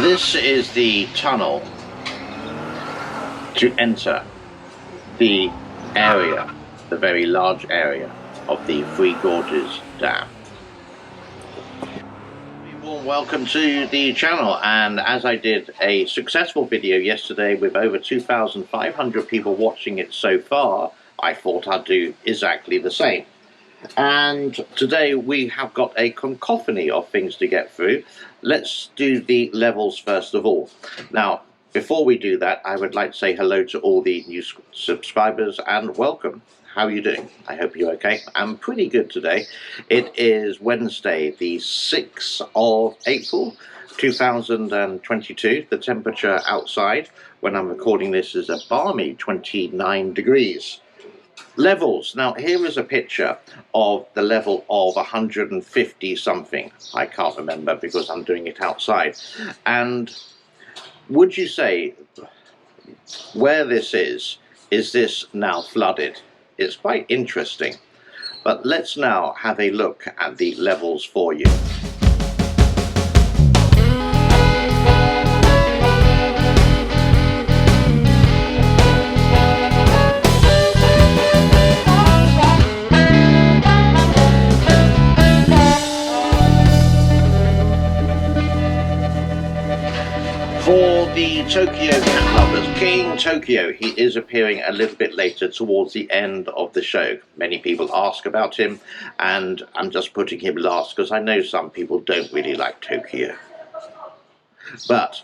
This is the tunnel to enter the area, the very large area of the Three Gorges Dam. A warm welcome to the channel, and as I did a successful video yesterday with over 2,500 people watching it so far, I thought I'd do exactly the same. And today we have got a cacophony of things to get through. Let's do the levels first of all. Now, before we do that, I would like to say hello to all the new subscribers and welcome. How are you doing? I hope you're okay. I'm pretty good today. It is Wednesday, the 6th of April, 2022. The temperature outside when I'm recording this is a balmy 29 degrees. Levels. Now here is a picture of the level of 150 something. I can't remember because I'm doing it outside. And would you say where this is this now flooded? It's quite interesting. But let's now have a look at the levels for you. For the Tokyo cat lovers, King Tokyo, he is appearing a little bit later towards the end of the show. Many people ask about him, and I'm just putting him last because I know some people don't really like Tokyo. But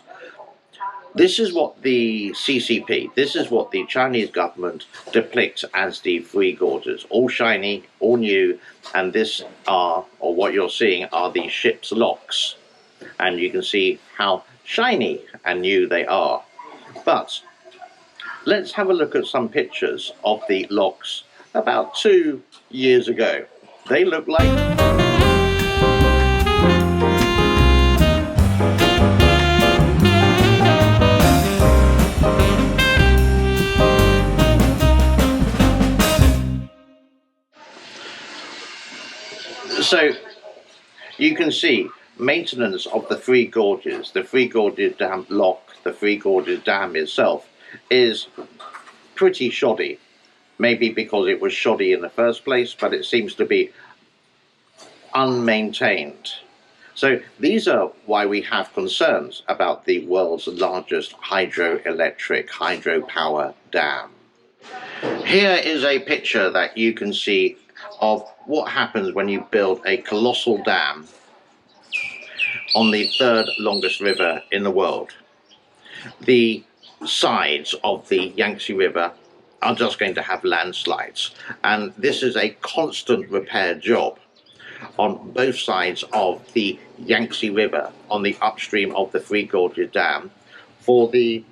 this is what the CCP, this is what the Chinese government depicts as the Three Gorges. All shiny, all new, and this are, or what you're seeing, are the ship's locks. And you can see how shiny and new they are. But let's have a look at some pictures of the locks about 2 years ago. They look like so you can see maintenance of the Three Gorges, the Three Gorges Dam lock, the Three Gorges Dam itself is pretty shoddy. Maybe because it was shoddy in the first place, but it seems to be unmaintained. So these are why we have concerns about the world's largest hydropower dam. Here is a picture that you can see of what happens when you build a colossal dam on the third longest river in the world. The sides of the Yangtze River are just going to have landslides, and this is a constant repair job on both sides of the Yangtze River on the upstream of the Three Gorges Dam for the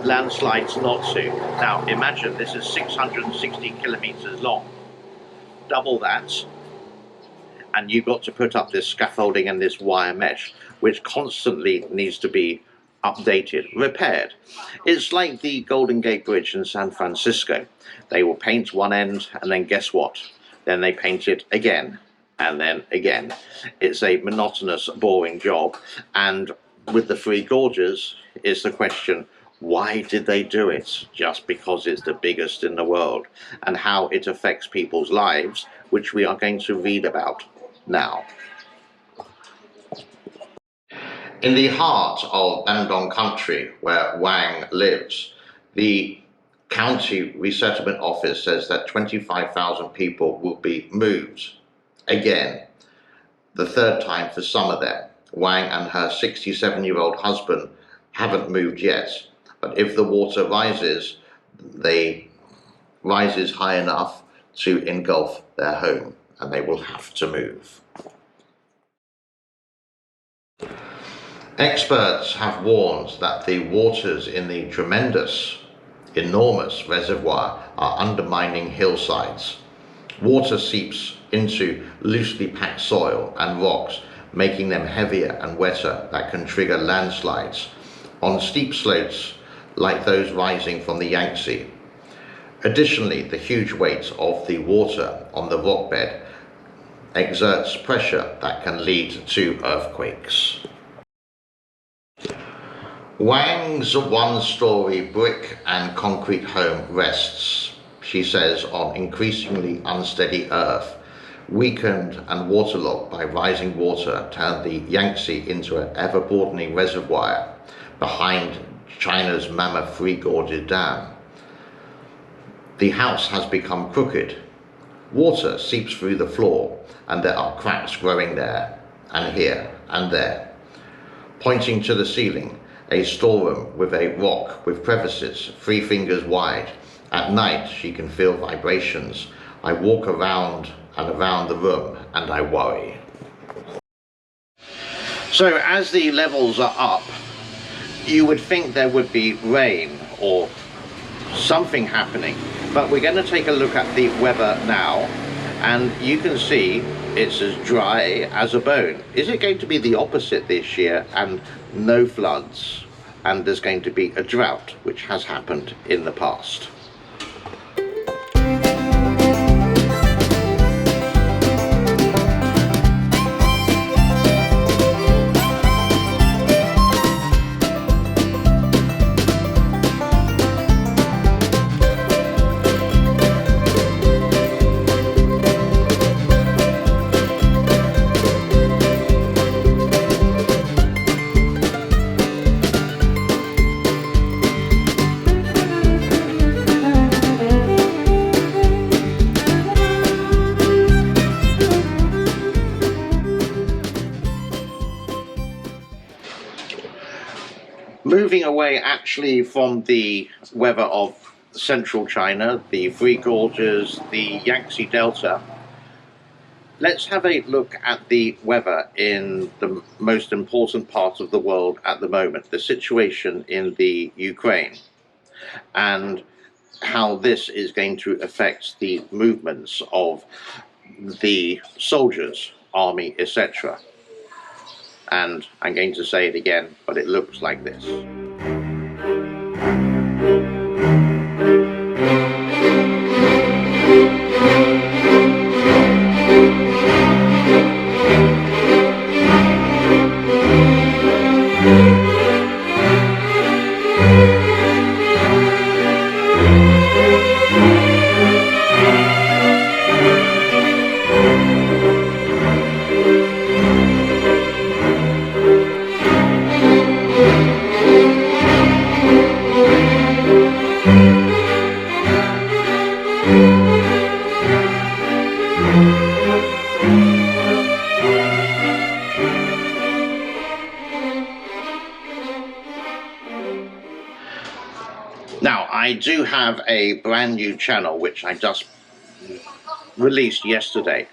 landslides not to. Now imagine this is 660 kilometers long, double that, and you've got to put up this scaffolding and this wire mesh, which constantly needs to be updated, repaired. It's like the Golden Gate Bridge in San Francisco. They will paint one end, and then guess what? Then they paint it again, and then again. It's a monotonous, boring job. And with the Three Gorges, is the question, why did they do it? Just because it's the biggest in the world, and how it affects people's lives, which we are going to read about now. In the heart of Bandung country, where Wang lives, the county resettlement office says that 25,000 people will be moved. Again, the third time for some of them. Wang and her 67-year-old husband haven't moved yet, but if the water rises, rises high enough to engulf their home, and they will have to move. Experts have warned that the waters in the enormous reservoir are undermining hillsides. Water seeps into loosely packed soil and rocks, making them heavier and wetter that can trigger landslides on steep slopes like those rising from the Yangtze. Additionally, the huge weight of the water on the rock bed exerts pressure that can lead to earthquakes. Wang's one-story brick and concrete home rests, she says, on increasingly unsteady earth. Weakened and waterlogged by rising water, turned the Yangtze into an ever-broadening reservoir behind China's mammoth Three Gorges Dam. The house has become crooked. Water seeps through the floor, and there are cracks growing there, and here, and there. Pointing to the ceiling, a storeroom with a rock with crevices 3 fingers wide. At night she can feel vibrations. I walk around and around the room and I worry. So as the levels are up, you would think there would be rain or something happening, but we're going to take a look at the weather now, and you can see it's as dry as a bone. Is it going to be the opposite this year and no floods, and there's going to be a drought, which has happened in the past? Moving away actually from the weather of central China, the Three Gorges, the Yangtze Delta, let's have a look at the weather in the most important part of the world at the moment, the situation in the Ukraine, and how this is going to affect the movements of the soldiers, army, etc. And I'm going to say it again, but it looks like this. Now, I do have a brand new channel which I just released yesterday.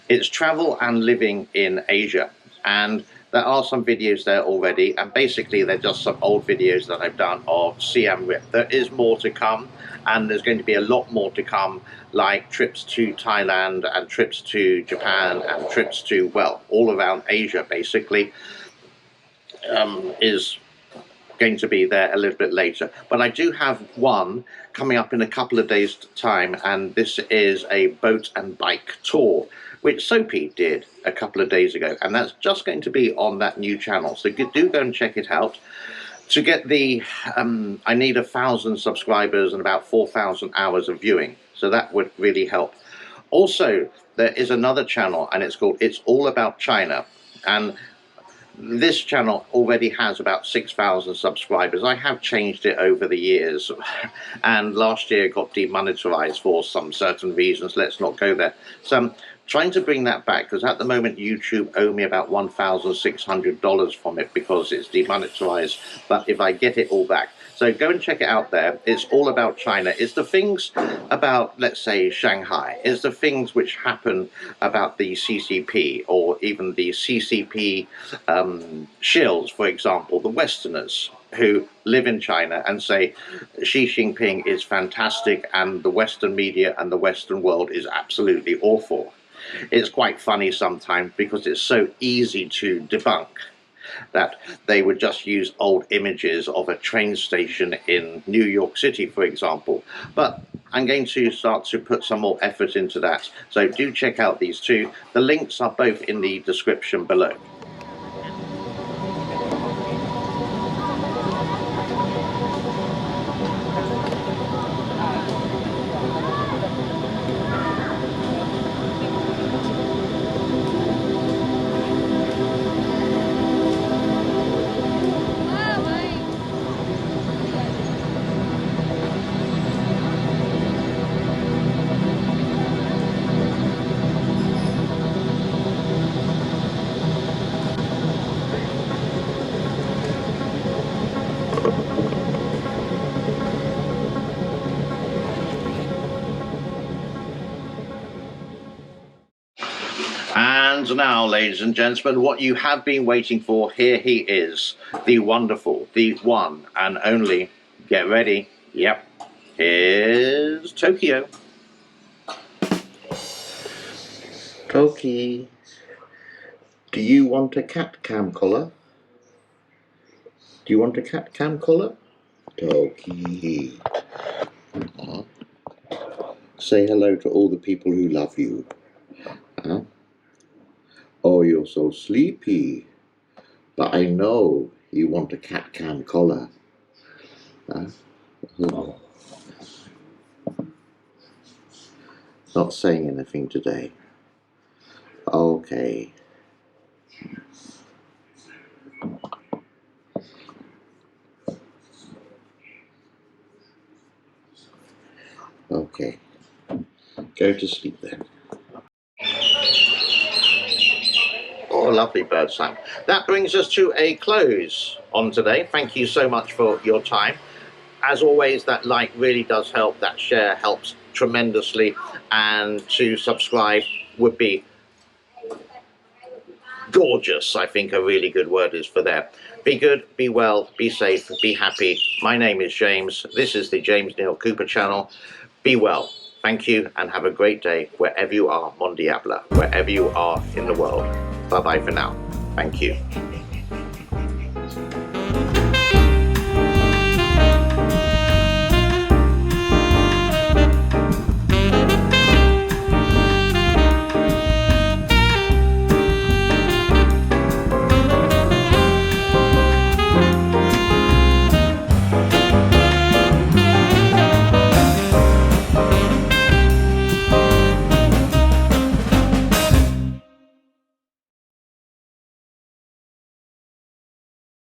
It's travel and living in Asia, and there are some videos there already, and basically they're just some old videos that I've done of Siam Rip. There is more to come, and there's going to be a lot more to come, like trips to Thailand and trips to Japan and trips to, well, all around Asia basically, is going to be there a little bit later. But I do have one coming up in a couple of days time, and this is a boat and bike tour which Soapy did a couple of days ago, and that's just going to be on that new channel, so do go and check it out. To get the I need 1,000 subscribers and about 4,000 hours of viewing, so that would really help. Also, there is another channel, and it's called It's All About China, and this channel already has about 6,000 subscribers. I have changed it over the years, and last year got demonetized for some certain reasons. Let's not go there. So I'm trying to bring that back, because at the moment YouTube owe me about $1,600 from it because it's demonetized, but if I get it all back. So go and check it out there. It's all about China. It's the things about, let's say, Shanghai. It's the things which happen about the CCP, or even the CCP shills, for example, the Westerners who live in China and say Xi Jinping is fantastic and the Western media and the Western world is absolutely awful. It's quite funny sometimes because it's so easy to debunk that they would just use old images of a train station in New York City, for example. But I'm going to start to put some more effort into that. So do check out these two. The links are both in the description below. And now, ladies and gentlemen, what you have been waiting for, here he is, the wonderful, the one and only, get ready, yep, here's Tokyo. Toki, do you want a cat cam collar? Do you want a cat cam collar? Toki. Say hello to all the people who love you. Huh? Oh, you're so sleepy. But I know you want a cat cam collar. Huh? Not saying anything today. Okay. Okay. Go to sleep then. Oh, lovely bird song. That brings us to a close on today. Thank you so much for your time. As always, that like really does help. That share helps tremendously. And to subscribe would be gorgeous, I think a really good word is for that. Be good, be well, be safe, be happy. My name is James. This is the James Neil Cooper channel. Be well. Thank you and have a great day wherever you are, Mon Diable, wherever you are in the world. Bye-bye for now. Thank you.